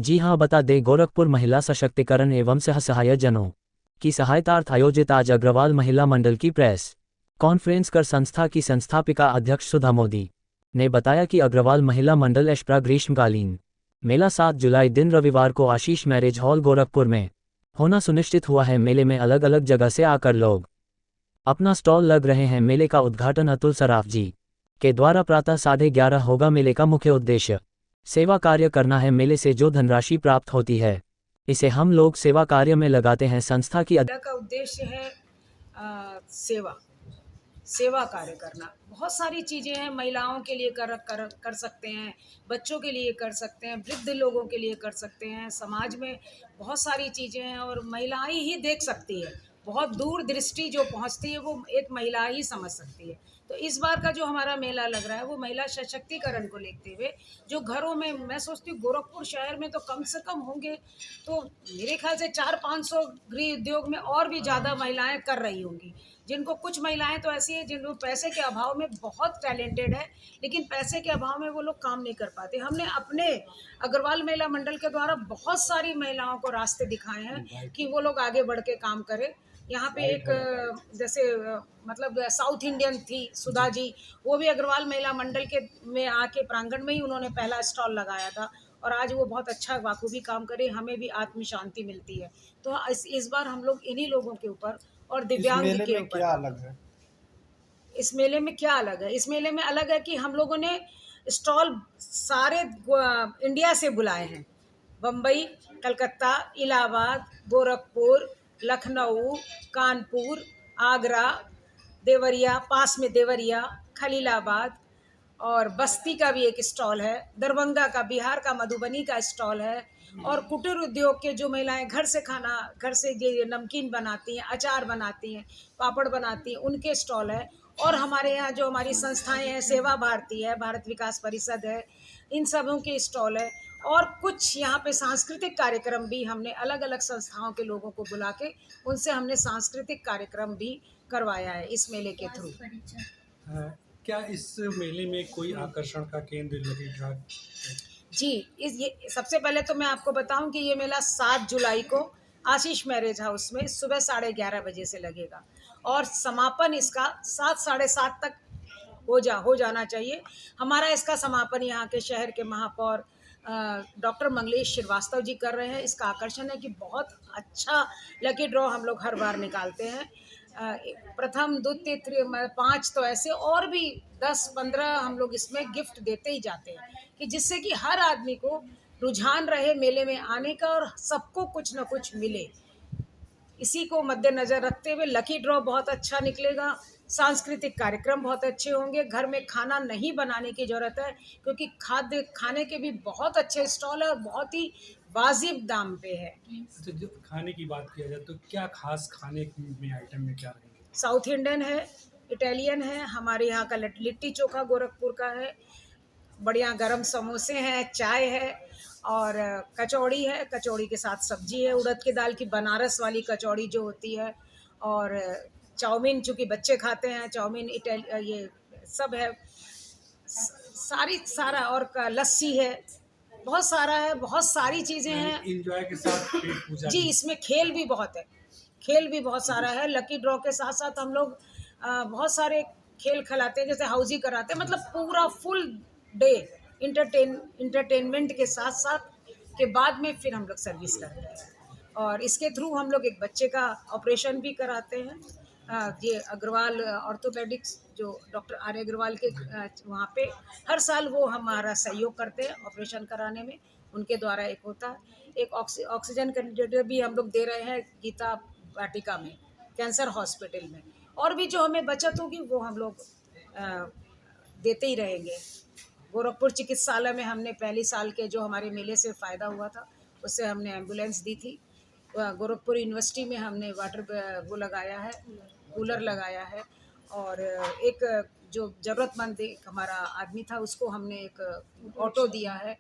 जी हाँ, बता दें, गोरखपुर महिला सशक्तिकरण एवं सहायक जनों की सहायतार्थ आयोजित आज अग्रवाल महिला मंडल की प्रेस कॉन्फ्रेंस कर संस्था की संस्थापिका अध्यक्ष सुधा मोदी ने बताया कि अग्रवाल महिला मंडल एशप्रा ग्रीष्मकालीन मेला 7 जुलाई दिन रविवार को आशीष मैरिज हॉल गोरखपुर में होना सुनिश्चित हुआ है। मेले में अलग अलग जगह से आकर लोग अपना स्टॉल लग रहे हैं। मेले का उद्घाटन अतुल सराफ जी के द्वारा प्रातः 11:30 होगा। मेले का मुख्य उद्देश्य सेवा कार्य करना है। मेले से जो धनराशि प्राप्त होती है इसे हम लोग सेवा कार्य में लगाते हैं। संस्था की का उद्देश्य है सेवा कार्य करना। बहुत सारी चीज़ें हैं, महिलाओं के लिए कर सकते हैं, बच्चों के लिए कर सकते हैं, वृद्ध लोगों के लिए कर सकते हैं। समाज में बहुत सारी चीज़ें हैं और महिलाएं ही देख सकती है। बहुत दूर दृष्टि जो पहुंचती है वो एक महिला ही समझ सकती है। तो इस बार का जो हमारा मेला लग रहा है वो महिला सशक्तिकरण को लेते हुए, जो घरों में, मैं सोचती हूँ गोरखपुर शहर में तो कम से कम होंगे तो मेरे ख्याल से 400-500 गृह उद्योग में और भी ज़्यादा महिलाएं कर रही होंगी। जिनको, कुछ महिलाएं तो ऐसी हैं जिनको पैसे के अभाव में बहुत टैलेंटेड है, लेकिन पैसे के अभाव में वो लोग काम नहीं कर पाते। हमने अपने अग्रवाल महिला मंडल के द्वारा बहुत सारी महिलाओं को रास्ते दिखाए हैं कि वो लोग आगे बढ़ के काम करें। यहाँ पे एक जैसे मतलब साउथ इंडियन थी सुधा जी, वो भी अग्रवाल महिला मंडल के में आके प्रांगण में ही उन्होंने पहला स्टॉल लगाया था और आज वो बहुत अच्छा बाखूबी काम करे। हमें भी आत्म शांति मिलती है। तो इस बार हम लोग इन्हीं लोगों के ऊपर और दिव्यांग के ऊपर, क्या अलग है इस मेले में क्या अलग है? इस मेले में अलग है कि हम लोगों ने स्टॉल सारे इंडिया से बुलाए हैं। बम्बई, कलकत्ता, इलाहाबाद, गोरखपुर, लखनऊ, कानपुर, आगरा, देवरिया, पास में देवरिया, खलीलाबाद और बस्ती का भी एक स्टॉल है, दरभंगा का, बिहार का मधुबनी का स्टॉल है। और कुटीर उद्योग के जो महिलाएं घर से ये नमकीन बनाती हैं, अचार बनाती हैं, पापड़ बनाती हैं, उनके स्टॉल है। और हमारे यहाँ जो हमारी संस्थाएं हैं, सेवा भारती है, भारत विकास परिषद है, इन सबों के स्टॉल है। और कुछ यहाँ पे सांस्कृतिक कार्यक्रम भी हमने अलग अलग संस्थाओं के लोगों को बुला के उनसे हमने सांस्कृतिक कार्यक्रम भी करवाया है इस मेले के थ्रू। क्या इस मेले में कोई आकर्षण का केंद्र लगेगा? जी, ये सबसे पहले तो मैं आपको बताऊं कि ये मेला 7 जुलाई को आशीष मैरिज हाउस में सुबह 11:30 बजे से लगेगा और समापन इसका 7, 7:30 तक हो जाना चाहिए। हमारा इसका समापन यहाँ के शहर के महापौर डॉक्टर मंगलेश श्रीवास्तव जी कर रहे हैं। इसका आकर्षण है कि बहुत अच्छा लकी ड्रॉ हम लोग हर बार निकालते हैं। प्रथम, द्वितीय, 5 तो ऐसे और भी 10-15 हम लोग इसमें गिफ्ट देते ही जाते हैं कि जिससे कि हर आदमी को रुझान रहे मेले में आने का और सबको कुछ ना कुछ मिले। इसी को मद्देनजर रखते हुए लकी ड्रॉ बहुत अच्छा निकलेगा। सांस्कृतिक कार्यक्रम बहुत अच्छे होंगे। घर में खाना नहीं बनाने की ज़रूरत है क्योंकि खाने के भी बहुत अच्छे स्टॉल है और बहुत ही वाजिब दाम पे है। तो जो खाने की बात किया जाए तो क्या खास खाने में आइटम में क्या रहेंगे? साउथ इंडियन है, इटालियन है, हमारे यहाँ का लिट्टी चोखा गोरखपुर का है, बढ़िया गरम समोसे हैं, चाय है और कचौड़ी है। कचौड़ी के साथ सब्जी है, उड़द की दाल की बनारस वाली कचौड़ी जो होती है, और चाउमीन, चूँकि बच्चे खाते हैं चाउमीन, ये सब है सारा, और लस्सी है, बहुत सारा है, बहुत सारी चीज़ें हैं। एंजॉय के साथ पेट पूजा जी, इसमें खेल भी बहुत है, खेल भी बहुत सारा है। लकी ड्रॉ के साथ साथ हम लोग बहुत सारे खेल खिलाते हैं, जैसे हाउजी कराते हैं, मतलब पूरा फुल डे इंटरटेनमेंट के साथ साथ के बाद में फिर हम लोग सर्विस करते हैं। और इसके थ्रू हम लोग एक बच्चे का ऑपरेशन भी कराते हैं। ये अग्रवाल ऑर्थोपेडिक्स जो डॉक्टर आर्य अग्रवाल के वहाँ पे हर साल वो हमारा सहयोग करते हैं ऑपरेशन कराने में, उनके द्वारा एक होता है। एक ऑक्सीजन कंसंट्रेटर भी हम लोग दे रहे हैं गीता वाटिका में, कैंसर हॉस्पिटल में। और भी जो हमें बचत होगी वो हम लोग देते ही रहेंगे। गोरखपुर चिकित्सालय में हमने पहली साल के जो हमारे मेले से फ़ायदा हुआ था उससे हमने एम्बुलेंस दी थी। गोरखपुर यूनिवर्सिटी में हमने वो लगाया है, कूलर लगाया है। और एक जो ज़रूरतमंद एक हमारा आदमी था उसको हमने एक ऑटो दिया है।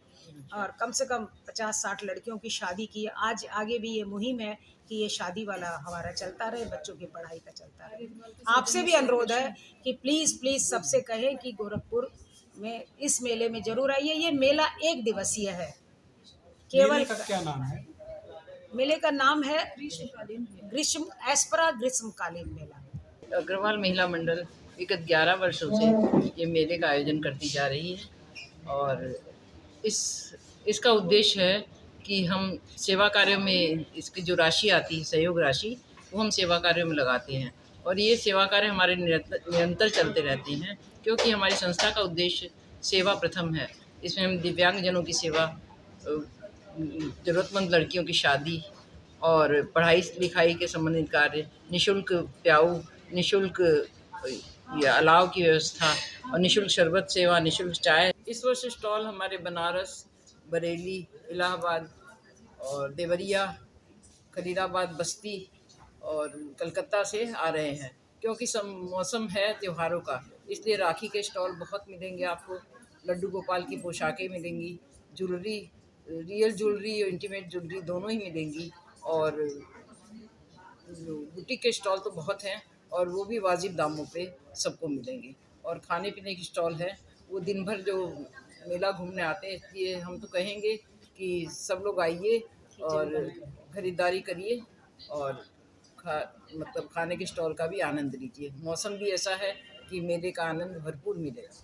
और कम से कम 50-60 लड़कियों की शादी की है। आज आगे भी ये मुहिम है कि ये शादी वाला हमारा चलता रहे, बच्चों की पढ़ाई का चलता रहे। आपसे भी अनुरोध है कि प्लीज़ सबसे कहें कि गोरखपुर में इस मेले में ज़रूर आइए। ये मेला 1 दिवसीय है, केवल मेले का क्या नाम है? मेले का नाम है ग्रीष्म एस्परा ग्रीष्मकालीन मेला। अग्रवाल महिला मंडल विगत 11 वर्षों से ये मेले का आयोजन करती जा रही है और इस इसका उद्देश्य है कि हम सेवा कार्यों में इसकी जो राशि आती है, सहयोग राशि, वो हम सेवा कार्यों में लगाते हैं और ये सेवा कार्य हमारे निरंतर चलते रहते हैं क्योंकि हमारी संस्था का उद्देश्य सेवा प्रथम है। इसमें हम दिव्यांगजनों की सेवा, ज़रूरतमंद लड़कियों की शादी और पढ़ाई लिखाई के संबंधित कार्य, निःशुल्क प्याऊ, निःशुल्क ये अलाव की व्यवस्था और निःशुल्क शरबत सेवा, निःशुल्क चाय। इस वर्ष स्टॉल हमारे बनारस, बरेली, इलाहाबाद और देवरिया, खलीलाबाद, बस्ती और कलकत्ता से आ रहे हैं क्योंकि मौसम है त्योहारों का, इसलिए राखी के स्टॉल बहुत मिलेंगे आपको। लड्डू गोपाल की पोशाकें मिलेंगी, ज्वेलरी, रियल ज्वेलरी और इंटीमेट ज्वेलरी दोनों ही मिलेंगी और बुटीक के स्टॉल तो बहुत हैं और वो भी वाजिब दामों पे सबको मिलेंगे। और खाने पीने की स्टॉल है, वो दिन भर जो मेला घूमने आते हैं, इसलिए हम तो कहेंगे कि सब लोग आइए और ख़रीदारी करिए और खाने के स्टॉल का भी आनंद लीजिए। मौसम भी ऐसा है कि मेले का आनंद भरपूर मिलेगा।